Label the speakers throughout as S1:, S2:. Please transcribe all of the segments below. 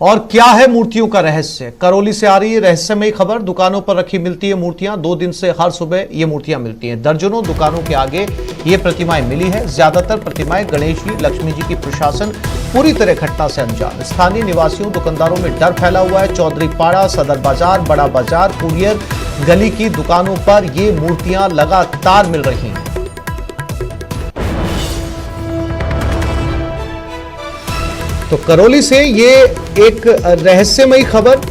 S1: और क्या है मूर्तियों का रहस्य? करौली से आ रही है रहस्यमयी खबर। दुकानों पर रखी मिलती है मूर्तियां। 2 दिन से हर सुबह ये मूर्तियां मिलती हैं। दर्जनों दुकानों के आगे ये प्रतिमाएं मिली है। ज्यादातर प्रतिमाएं गणेश जी, लक्ष्मी जी की। प्रशासन पूरी तरह घटना से अनजान। स्थानीय निवासियों, दुकानदारों में डर फैला हुआ है। चौधरी पाड़ा, सदर बाजार, बड़ा बाजार, कुरियर गली की दुकानों पर ये मूर्तियां लगातार मिल रही हैं। तो करौली से ये एक रहस्यमयी खबर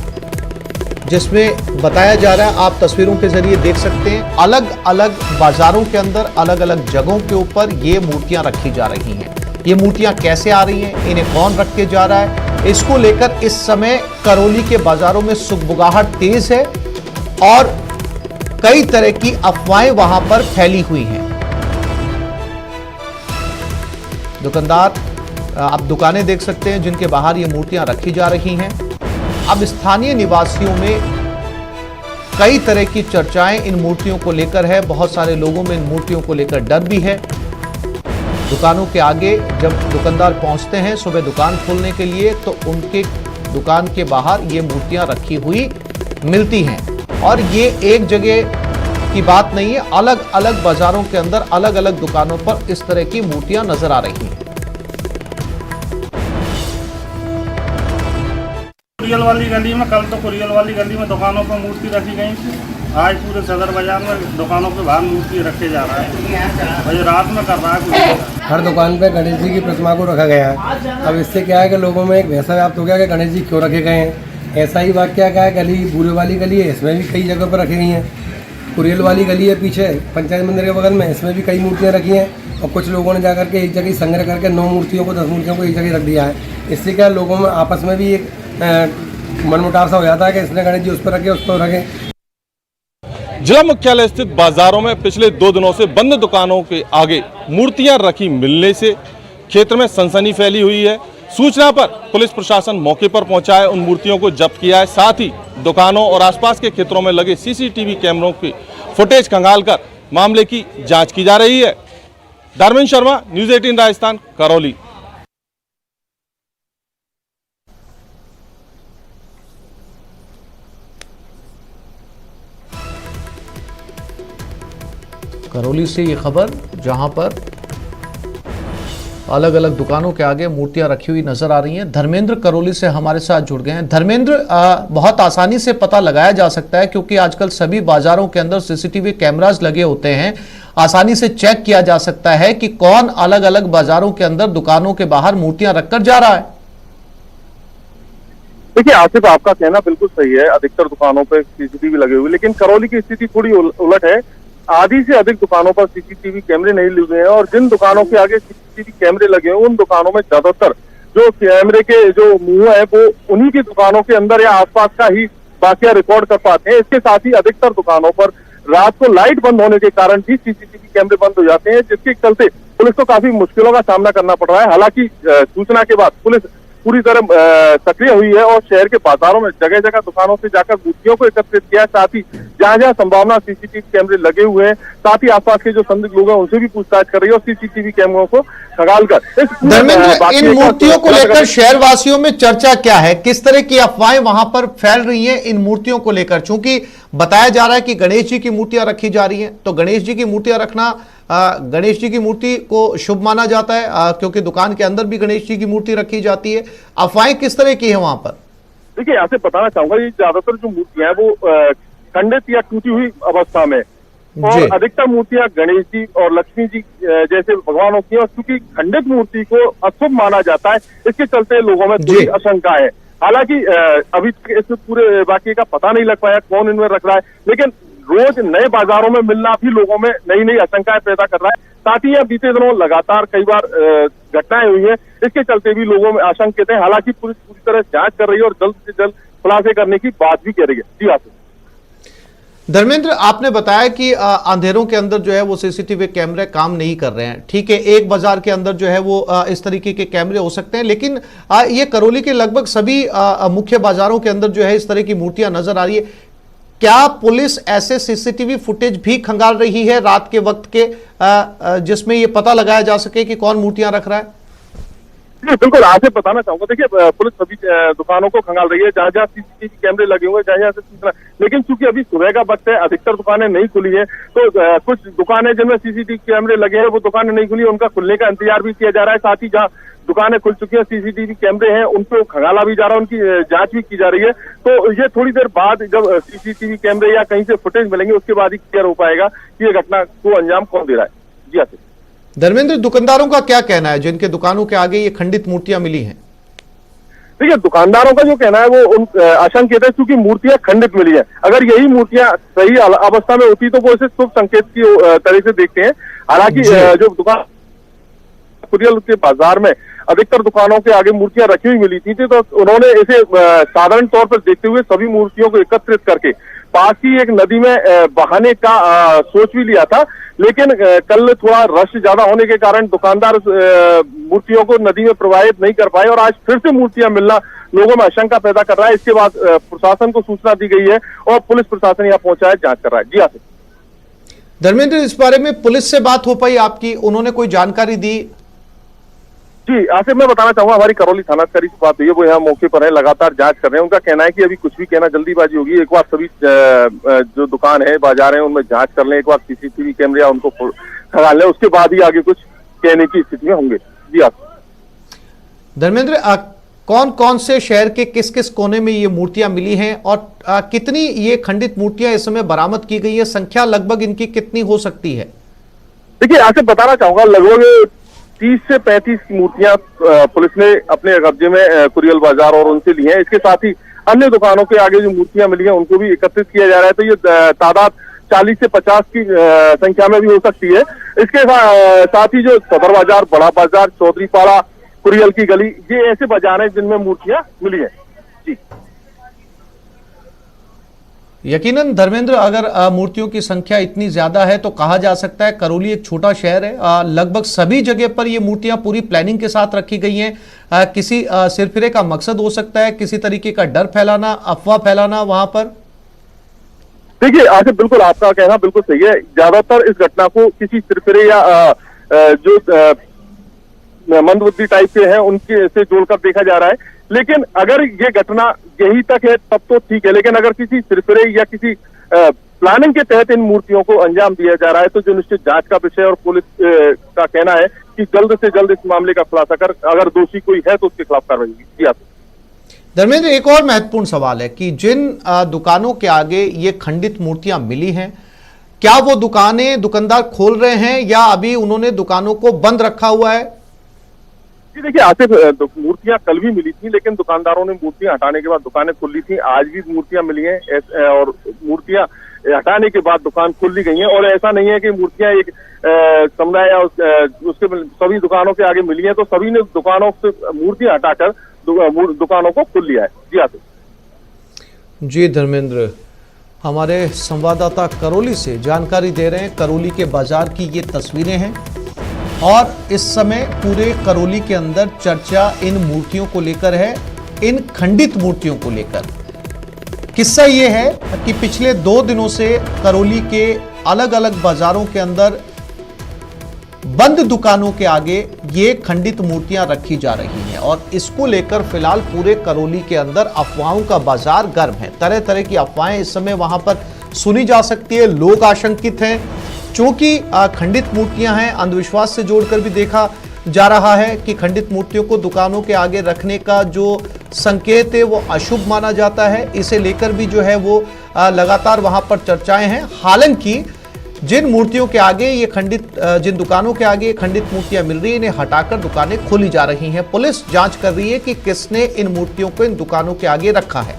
S1: जिसमें बताया जा रहा है, आप तस्वीरों के जरिए देख सकते हैं, अलग अलग बाजारों के अंदर, अलग अलग जगहों के ऊपर ये मूर्तियां रखी जा रही हैं। ये मूर्तियां कैसे आ रही हैं, इन्हें कौन रख के जा रहा है, इसको लेकर इस समय करौली के बाजारों में सुगबुगाहट तेज है और कई तरह की अफवाहें वहां पर फैली हुई हैं। दुकानदार, आप दुकानें देख सकते हैं जिनके बाहर ये मूर्तियां रखी जा रही हैं। अब स्थानीय निवासियों में कई तरह की चर्चाएं इन मूर्तियों को लेकर है। बहुत सारे लोगों में इन मूर्तियों को लेकर डर भी है। दुकानों के आगे जब दुकानदार पहुंचते हैं सुबह दुकान खोलने के लिए, तो उनके दुकान के बाहर ये मूर्तियां रखी हुई मिलती हैं। और ये एक जगह की बात नहीं है, अलग अलग बाजारों के अंदर, अलग अलग दुकानों पर इस तरह की मूर्तियां नजर आ रही हैं।
S2: कुरियल वाली गली में, कल तो कुरियल वाली गली में दुकानों पर मूर्ति रखी गई थी। आज पूरे सदर बाजार में दुकानों के बाहर मूर्ति रखे जा रहा है। भाई रात में कर रहा है।
S3: हर दुकान पे गणेश जी की प्रतिमा को रखा गया है। अब इससे क्या है कि लोगों में एक वैसा व्याप्त हो गया कि गणेश जी क्यों रखे गए हैं। ऐसा ही वाक्य क्या है, गली बूरे वाली गली है, इसमें भी कई जगह पर रखी गई हैं। कुरियल वाली गली है पीछे पंचायत मंदिर के बगल में, इसमें भी कई मूर्तियाँ रखी हैं। और कुछ लोगों ने जाकर के एक जगह संग्रह करके 9 मूर्तियों को, 10 मूर्तियों को एक जगह रख दिया है। इससे क्या लोगों में आपस में भी एक मनमुटाव सा हो जाता है कि इसने गणेश जी उस पर रखे, उस पर रखे।
S4: जिला मुख्यालय स्थित बाजारों में पिछले 2 दिनों से बंद दुकानों के आगे मूर्तियां रखी मिलने से क्षेत्र में सनसनी फैली हुई है। सूचना पर पुलिस प्रशासन मौके पर पहुंचा है, उन मूर्तियों को जब्त किया है। साथ ही दुकानों और आसपास के क्षेत्रों में लगे सीसीटीवी कैमरों की फुटेज खंगालकर मामले की जांच की जा रही है। धर्मेंद्र शर्मा, न्यूज़ 18 राजस्थान, करौली।
S1: करौली से ये खबर, जहां पर अलग अलग दुकानों के आगे मूर्तियां रखी हुई नजर आ रही हैं। धर्मेंद्र करौली से हमारे साथ जुड़ गए हैं। धर्मेंद्र, बहुत आसानी से पता लगाया जा सकता है क्योंकि आजकल सभी बाजारों के अंदर सीसीटीवी कैमरास लगे होते हैं। आसानी से चेक किया जा सकता है कि कौन अलग अलग बाजारों के अंदर दुकानों के बाहर मूर्तियां रखकर जा रहा है।
S5: देखिए आसिफ, आपका कहना बिल्कुल सही है। अधिकतर दुकानों पर सीसीटीवी लगे हुए, लेकिन करौली की स्थिति थोड़ी उलट है। आधी से अधिक दुकानों पर सीसीटीवी कैमरे नहीं लगे हैं और जिन दुकानों के आगे सीसीटीवी कैमरे लगे हैं उन दुकानों में ज्यादातर जो कैमरे के जो मुंह है वो उन्हीं की दुकानों के अंदर या आसपास का ही वाकया रिकॉर्ड कर पाते हैं। इसके साथ ही अधिकतर दुकानों पर रात को लाइट बंद होने के कारण भी सीसीटीवी कैमरे बंद हो जाते हैं, जिसके चलते पुलिस को काफी मुश्किलों का सामना करना पड़ रहा है। हालांकि सूचना के बाद पुलिस पूरी तरह सक्रिय हुई है और शहर के बाजारों में जगह जगह दुकानों से जाकर मूर्तियों को एकत्रित किया। साथ ही जहां जहां संभावना सीसीटीवी कैमरे लगे हुए हैं, साथ ही आसपास के जो संदिग्ध लोग हैं उनसे भी पूछताछ कर रही है और सीसीटीवी कैमरों को खंगालकर
S1: धर्मेंद्र, इन मूर्तियों को लेकर शहरवासियों में चर्चा क्या है? किस तरह की अफवाहें वहां पर फैल रही हैं इन मूर्तियों को लेकर? चूंकि बताया जा रहा है कि गणेश जी की मूर्तियां रखी जा रही हैं, तो गणेश जी की मूर्तियां रखना, गणेश जी की मूर्ति को शुभ माना जाता है क्योंकि दुकान के अंदर भी गणेश जी की मूर्ति रखी जाती है। अफवाहें किस तरह की है वहां पर?
S5: देखिए ऐसे बताना चाहूंगा, ये ज्यादातर जो मूर्तियां हैं वो खंडित या टूटी हुई अवस्था में, और अधिकतर मूर्तियां गणेश जी और लक्ष्मी जी जैसे भगवानों की, और क्योंकि खंडित मूर्ति को अशुभ माना जाता है, इसके चलते लोगों में थोड़ी आशंका है। हालांकि अभी तक इस पूरे वाकये का पता नहीं लग पाया कौन इनमें रख रहा है, लेकिन रोज नए बाजारों में मिलना भी लोगों में नई नई आशंकाएं पैदा कर रहा है। साथ ही यह बीते दिनों लगातार कई बार घटनाएं हुई हैं, इसके चलते भी लोगों में आशंकित है। हालांकि पुलिस पूरी तरह जांच कर रही है और जल्द से जल्द खुलासे करने की बात भी कह रही है। जी आप
S1: धर्मेंद्र, आपने बताया कि अंधेरों के अंदर जो है वो सीसीटीवी कैमरे काम नहीं कर रहे हैं। ठीक है, एक बाजार के अंदर जो है वो इस तरीके के कैमरे हो सकते हैं, लेकिन ये करौली के लगभग सभी मुख्य बाजारों के अंदर जो है इस तरह की मूर्तियां नजर आ रही है। क्या पुलिस ऐसे सीसीटीवी फुटेज भी खंगाल रही है रात के वक्त के जिसमें ये पता लगाया जा सके कि कौन मूर्तियां रख रहा है?
S5: जी बिल्कुल, आपसे बताना चाहूंगा, देखिए पुलिस सभी दुकानों को खंगाल रही है, जहाँ जहाँ सीसीटीवी कैमरे लगे हुए हैं, जहाँ जहाँ से सूचना, लेकिन चूंकि अभी सुबह का वक्त है, अधिकतर दुकानें नहीं खुली है, तो कुछ दुकानें जिनमें सीसीटीवी कैमरे लगे हैं वो दुकानें नहीं खुली, उनका खुलने का इंतजार भी किया जा रहा है। साथ ही जहाँ दुकानें खुल चुकी हैं, सीसीटीवी कैमरे हैं, उनको खंगाला भी जा रहा है, उनकी जांच भी की जा रही है। तो ये थोड़ी देर बाद जब सीसीटीवी कैमरे या कहीं से फुटेज मिलेंगे उसके बाद ही क्लियर हो पाएगा कि ये घटना को अंजाम कौन दे रहा है। जी आसिफ।
S1: धर्मेंद्र, दुकानदारों का क्या कहना है जिनके दुकानों के आगे ये खंडित मूर्तियां मिली हैं?
S5: देखिए, दुकानदारों का जो कहना है वो उन आशंकित है, क्योंकि मूर्तियां खंडित मिली है। अगर यही मूर्तियां सही अवस्था में होती तो वो इसे शुभ संकेत की तरह से देखते हैं। हालांकि जो दुकान कुरियल के बाजार में अधिकतर दुकानों के आगे मूर्तियां रखी हुई मिली थी, तो उन्होंने इसे साधारण तौर पर देखते हुए सभी मूर्तियों को एकत्रित करके पास ही एक नदी में बहाने का सोच भी लिया था। लेकिन कल थोड़ा रश ज्यादा होने के कारण दुकानदार मूर्तियों को नदी में प्रवाहित नहीं कर पाए और आज फिर से मूर्तियां मिलना लोगों में आशंका पैदा कर रहा है। इसके बाद प्रशासन को सूचना दी गई है और पुलिस प्रशासन यहाँ पहुंचा है, जांच कर रहा है। जी आसिफ।
S1: धर्मेंद्र, इस बारे में पुलिस से बात हो पाई आपकी? उन्होंने कोई जानकारी दी?
S5: जी आसिफ, मैं बताना चाहूंगा, हमारी करौली थानाधिकारी से बात हुई है, वो यहाँ मौके पर है, लगातार जांच कर रहे हैं। उनका कहना है कि अभी कुछ भी कहना जल्दीबाजी होगी, एक बार सभी जो दुकान है, बाजार है, उनमें जांच कर लें, एक बार सीसीटीवी कैमरे या उनको खंगाल लें, उसके बाद ही आगे कुछ कहने की स्थिति में होंगे। जी आसिफ।
S1: धर्मेंद्र, कौन कौन से शहर के किस किस कोने में ये मूर्तियां मिली हैं और कितनी ये खंडित मूर्तियां इस समय बरामद की गई है? संख्या लगभग इनकी कितनी हो सकती है?
S5: देखिए, आसिफ बताना चाहूंगा, लगभग 30 से 35 मूर्तियां पुलिस ने अपने कब्जे में कुरियल बाजार और उनसे ली हैं। इसके साथ ही अन्य दुकानों के आगे जो मूर्तियां मिली हैं उनको भी एकत्रित किया जा रहा है, तो ये तादाद 40 से 50 की संख्या में भी हो सकती है। इसके साथ ही जो सदर बाजार, बड़ा बाजार, चौधरी पाड़ा, कुरियल की गली, ये ऐसे बाजार हैं जिनमें मूर्तियां मिली हैं। जी
S1: यकीनन धर्मेंद्र, अगर मूर्तियों की संख्या इतनी ज्यादा है तो कहा जा सकता है करौली एक छोटा शहर है, लगभग सभी जगह पर ये मूर्तियां पूरी प्लानिंग के साथ रखी गई हैं। किसी सिरफिरे का मकसद हो सकता है, किसी तरीके का डर फैलाना, अफवाह फैलाना वहां पर?
S5: देखिए आसिफ, बिल्कुल आपका कहना बिल्कुल सही है। ज्यादातर इस घटना को किसी सिरफिरे या जो मंदबुद्धि टाइप के हैं उनके से जोड़कर देखा जा रहा है। लेकिन अगर ये घटना यही तक है तब तो ठीक है, लेकिन अगर किसी सिरफिरे या किसी प्लानिंग के तहत इन मूर्तियों को अंजाम दिया जा रहा है तो जो निश्चित जांच का विषय और पुलिस का कहना है कि जल्द से जल्द इस मामले का खुलासा कर अगर दोषी कोई है तो उसके खिलाफ कार्रवाई होगी। जी आपसे
S1: धर्मेंद्र, एक और महत्वपूर्ण सवाल है कि जिन दुकानों के आगे ये खंडित मूर्तियां मिली हैं, क्या वो दुकानदार खोल रहे हैं या अभी उन्होंने दुकानों को बंद रखा हुआ है?
S5: जी देखिए आसिफ, मूर्तियां कल भी मिली थी, लेकिन दुकानदारों ने मूर्तियां हटाने के बाद दुकानें खुल ली थी। आज भी मूर्तियां मिली हैं और मूर्तियां हटाने के बाद दुकान खुल ली गई हैं। और ऐसा नहीं है कि मूर्तियां एक समुदाय या उसके सभी दुकानों के आगे मिली हैं, तो सभी ने दुकानों से मूर्तियां हटाकर दुकानों को खुल लिया है। जी आसिफ।
S1: जी धर्मेंद्र, हमारे संवाददाता करौली से जानकारी दे रहे हैं। करौली के बाजार की ये तस्वीरें हैं और इस समय पूरे करौली के अंदर चर्चा इन मूर्तियों को लेकर है, इन खंडित मूर्तियों को लेकर। किस्सा ये है कि पिछले 2 दिनों से करौली के अलग अलग बाजारों के अंदर बंद दुकानों के आगे ये खंडित मूर्तियां रखी जा रही हैं और इसको लेकर फिलहाल पूरे करौली के अंदर अफवाहों का बाजार गर्म है। तरह तरह की अफवाहें इस समय वहां पर सुनी जा सकती है। लोग आशंकित हैं, चूंकि खंडित मूर्तियां हैं, अंधविश्वास से जोड़कर भी देखा जा रहा है कि खंडित मूर्तियों को दुकानों के आगे रखने का जो संकेत है वो अशुभ माना जाता है। इसे लेकर भी जो है वो लगातार वहां पर चर्चाएं हैं। हालांकि जिन मूर्तियों के आगे ये जिन दुकानों के आगे खंडित मूर्तियां मिल रही है, इन्हें हटाकर दुकानें खोली जा रही हैं। पुलिस जांच कर रही है कि किसने इन मूर्तियों को इन दुकानों के आगे रखा है।